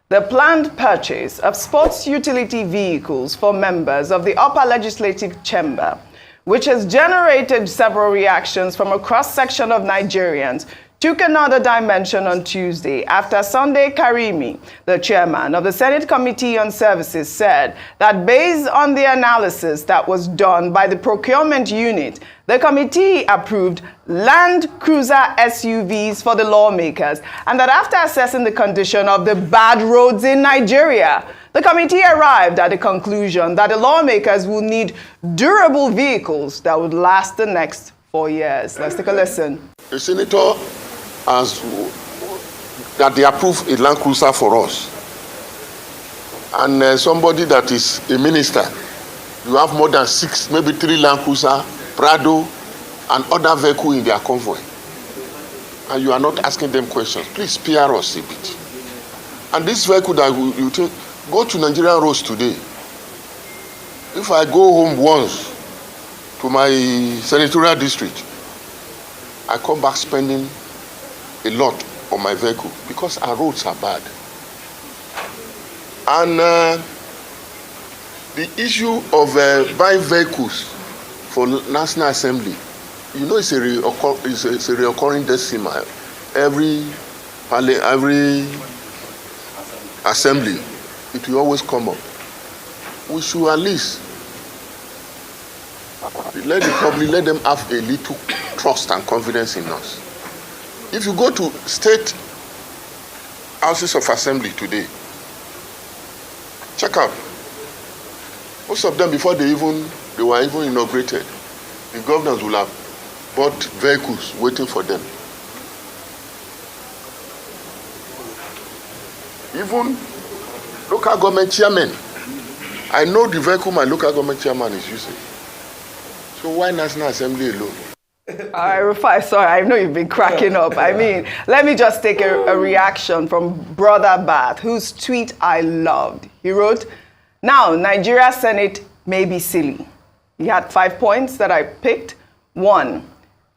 The planned purchase of sports utility vehicles for members of the upper legislative chamber, which has generated several reactions from a cross-section of Nigerians, took another dimension on Tuesday after Sunday Karimi, the chairman of the Senate Committee on Services, said that based on the analysis that was done by the procurement unit, the committee approved Land Cruiser SUVs for the lawmakers, and that after assessing the condition of the bad roads in Nigeria, the committee arrived at the conclusion that the lawmakers will need durable vehicles that would last the next 4 years. Let's take a listen. The senator has that they approve a Land Cruiser for us, and somebody that is a minister, you have more than 6, maybe 3 Land Cruiser, Prado, and other vehicle in their convoy, and you are not asking them questions. Please spare us a bit. And this vehicle that you take, go to Nigerian roads today. If I go home once to my senatorial district, I come back spending a lot on my vehicle because our roads are bad. And the issue of buying vehicles for National Assembly, you know, it's a recurring decimal. Every assembly, it will always come up. We should at least let the public, let them have a little trust and confidence in us. If you go to state houses of assembly today, check out. Most of them, before they were even inaugurated, the governors will have bought vehicles waiting for them. Even local government chairman, I know the vehicle my local government chairman is using. So why National Assembly alone? Rufai, sorry, I know you've been cracking up. I mean, let me just take a reaction from Brother Bath, whose tweet I loved. He wrote, "Now, Nigeria Senate may be silly." He had 5 points that I picked. 1,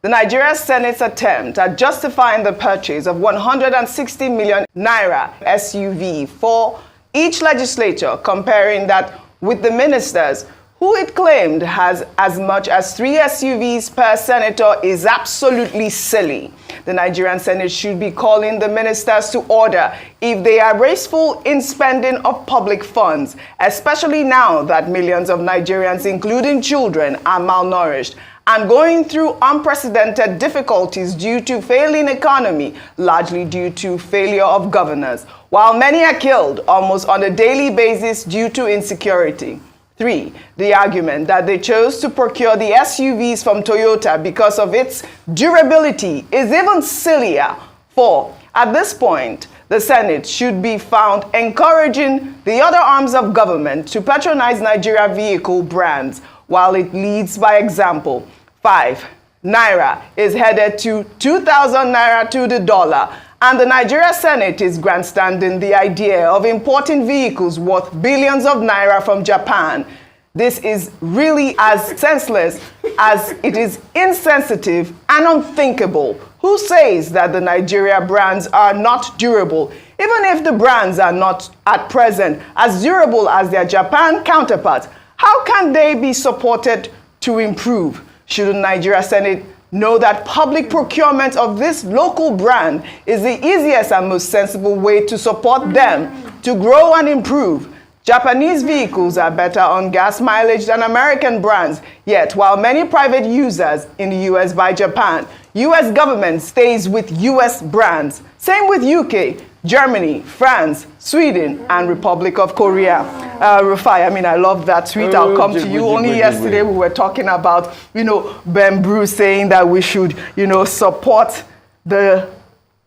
the Nigeria Senate's attempt at justifying the purchase of 160 million naira SUV for each legislature, comparing that with the ministers, who it claimed has as much as 3 SUVs per senator, is absolutely silly. The Nigerian Senate should be calling the ministers to order if they are wasteful in spending of public funds, especially now that millions of Nigerians, including children, are malnourished and going through unprecedented difficulties due to failing economy, largely due to failure of governors, while many are killed almost on a daily basis due to insecurity. 3, the argument that they chose to procure the SUVs from Toyota because of its durability is even sillier. 4, at this point, the Senate should be found encouraging the other arms of government to patronize Nigeria vehicle brands while it leads by example. 5, Naira is headed to 2,000 Naira to the dollar, and the Nigeria Senate is grandstanding the idea of importing vehicles worth billions of Naira from Japan. This is really as senseless as it is insensitive and unthinkable. Who says that the Nigeria brands are not durable, even if the brands are not at present as durable as their Japan counterparts? How can they be supported to improve? Should the Nigeria Senate know that public procurement of this local brand is the easiest and most sensible way to support them to grow and improve? Japanese vehicles are better on gas mileage than American brands, yet while many private users in the US buy Japan, US government stays with US brands. Same with UK, Germany, France, Sweden, and Republic of Korea. Rufai, I mean, I love that tweet. I'll come to you. Only yesterday we were talking about, Ben Bruce saying that we should, support the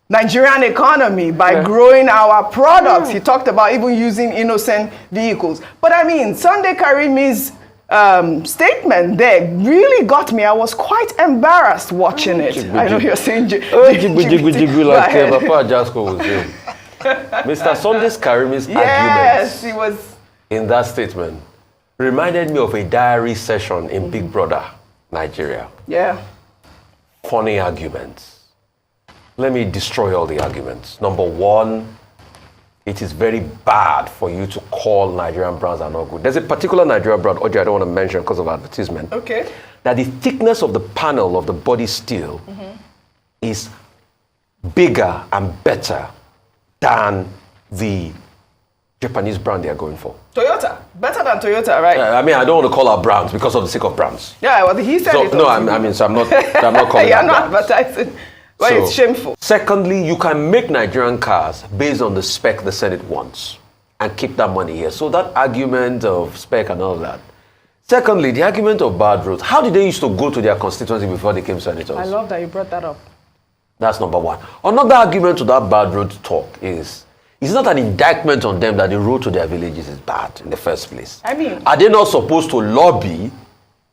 Nigerian economy by growing our products. He talked about even using innocent vehicles. But I mean, Sunday Karimi's statement there really got me. I was quite embarrassed watching it. I know you're saying Mr. Sunday Karimi's arguments he was in that statement reminded me of a diary session in Big Brother, Nigeria. Yeah. Funny arguments. Let me destroy all the arguments. Number 1, it is very bad for you to call Nigerian brands are not good. There's a particular Nigerian brand, Oji, I don't want to mention because of advertisement. Okay. That the thickness of the panel of the body steel is bigger and better than the Japanese brand they are going for. Toyota. Better than Toyota, right? I mean, I don't want to call out brands because of the sake of brands. Yeah, well, he said So, it. no, I'm not calling You're out not brands. advertising. Well, So, it's shameful. Secondly, you can make Nigerian cars based on the spec the Senate wants and keep that money here. So that argument of spec and all that. Secondly, the argument of bad roads. How did they used to go to their constituency before they became senators? I love that you brought that up. That's number one. Another argument to that bad road talk is, it's not an indictment on them that the road to their villages is bad in the first place. I mean, are they not supposed to lobby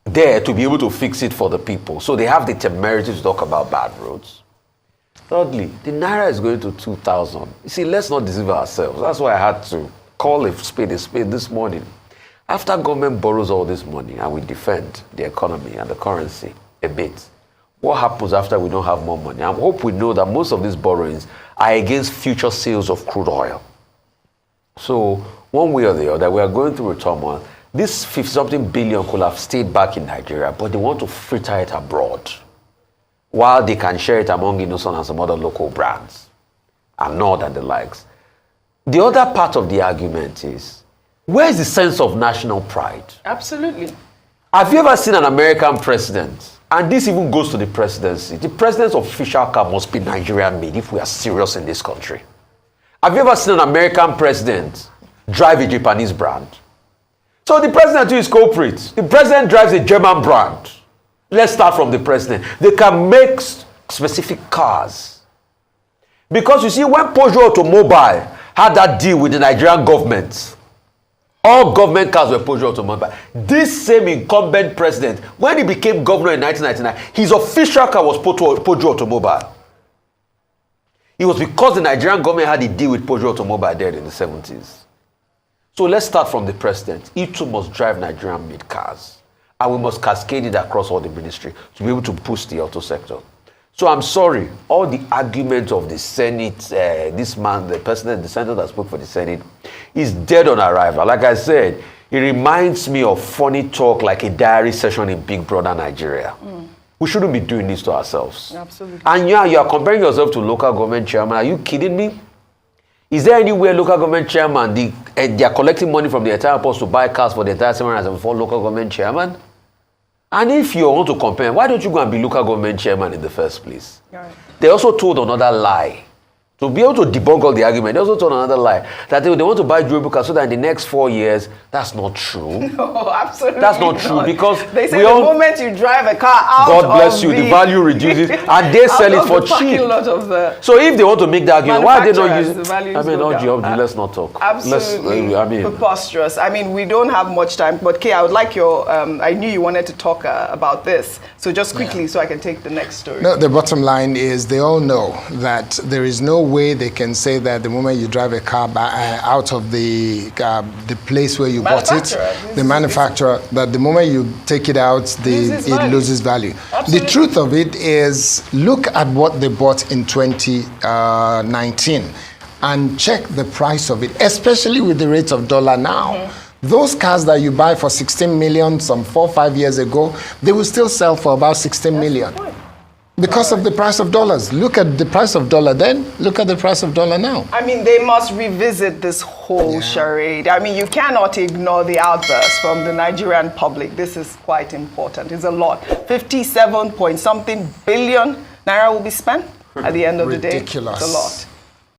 there to be able to fix it for the people? So they have the temerity to talk about bad roads. Thirdly, the Naira is going to 2,000. You see, let's not deceive ourselves. That's why I had to call a spade this morning. After government borrows all this money and we defend the economy and the currency a bit, what happens after we don't have more money? I hope we know that most of these borrowings are against future sales of crude oil. So one way or the other, we are going through a turmoil. This 50-something billion could have stayed back in Nigeria, but they want to fritter it abroad, while they can share it among Innocent and some other local brands, and Nord and the likes. The other part of the argument is, where is the sense of national pride? absolutely. Have you ever seen an American president? And this even goes to the presidency. The president's official car must be Nigerian made if we are serious in this country. Have you ever seen an American president drive a Japanese brand? So the president too is culprit. The president drives a German brand. Let's start from the president. They can make specific cars. Because you see, when Peugeot Automobile had that deal with the Nigerian government, all government cars were Peugeot Automobile. This same incumbent president, when he became governor in 1999, his official car was Peugeot Automobile. It was because the Nigerian government had a deal with Peugeot Automobile there in the 70s. So let's start from the president. He too must drive Nigerian-made cars. And we must cascade it across all the ministry to be able to push the auto sector. So I'm sorry, all the arguments of the Senate, this man, the president, the senator that spoke for the Senate, is dead on arrival. Like I said, it reminds me of funny talk like a diary session in Big Brother Nigeria. We shouldn't be doing this to ourselves. Absolutely. And yeah, you are comparing yourself to local government chairman. Are you kidding me? Is there anywhere local government chairman, they are collecting money from the entire post to buy cars for the entire 704 local government chairman? And if you want to compare, why don't you go and be local government chairman in the first place? Right. They also told another lie. To be able to debunk all the argument, they also told another lie. That they want to buy durable cars so that in the next 4 years, that's not true. No, absolutely That's not true because they say we the all, moment you drive a car out God bless of you, the value reduces and they sell it for cheap. So if they want to make that argument, why are they not using? I mean, let's not talk. Absolutely preposterous. I mean, we don't have much time, but Kay, I would like your, I knew you wanted to talk about this. So just quickly, so I can take the next story. No, the bottom line is they all know that there is no way they can say that the moment you drive a car out of the place where you bought it, the manufacturer, that the moment you take it out, it loses value. Absolutely. The truth of it is, look at what they bought in 2019 and check the price of it, especially with the rate of dollar now. Those cars that you buy for 16 million some 4 or 5 years ago, they will still sell for about 16 million. Because of the price of dollars. Look at the price of dollar then, look at the price of dollar now. I mean, they must revisit this whole charade. I mean, you cannot ignore the outburst from the Nigerian public. This is quite important. It's a lot. 57 point something billion Naira will be spent at the end of the day. Ridiculous. It's a lot.